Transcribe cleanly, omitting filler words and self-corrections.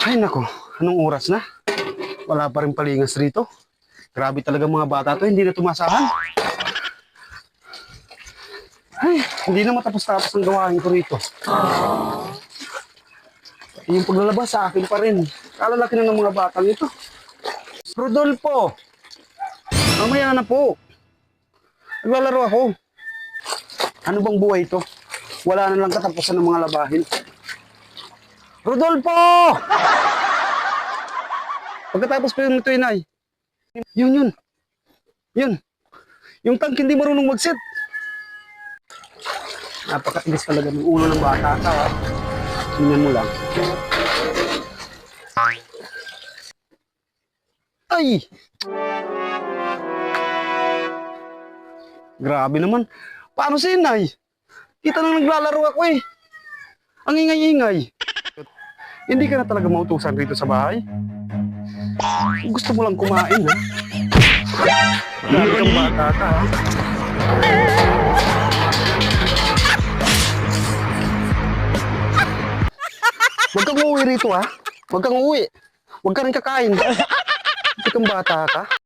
Ay nako, anong oras na? Wala pa rin palingas rito. Grabe talaga mga bata to, hindi na tumasahan. Ay, hindi na matapos-tapos ang gawain ko rito. Yung paglalabas sa akin pa rin. Kalalaki na ng mga batang ito. Rodolfo! Mamaya na po. Naglalaro ako. Ano bang buhay ito? Wala na lang katapusan ng mga labahin. Rodolfo! Pagkatapos pa yun ito, inay. Yun. Yun. Yung tank hindi marunong mag-set. Napakatigas talaga ng ulo ng bata ka. Tingnan mo lang. Ay! Grabe naman. Paano si inay? Kita na naglalaro ako eh. Ang ingay-ingay. Hindi ka na talaga mautusan rito sa bahay. Gusto mo lang kumain, ha? Grabe kang bata ka, ha? Huwag kang uuwi rito, ha? Huwag kang uuwi. Huwag ka rin kakain. Hindi kang bata ka.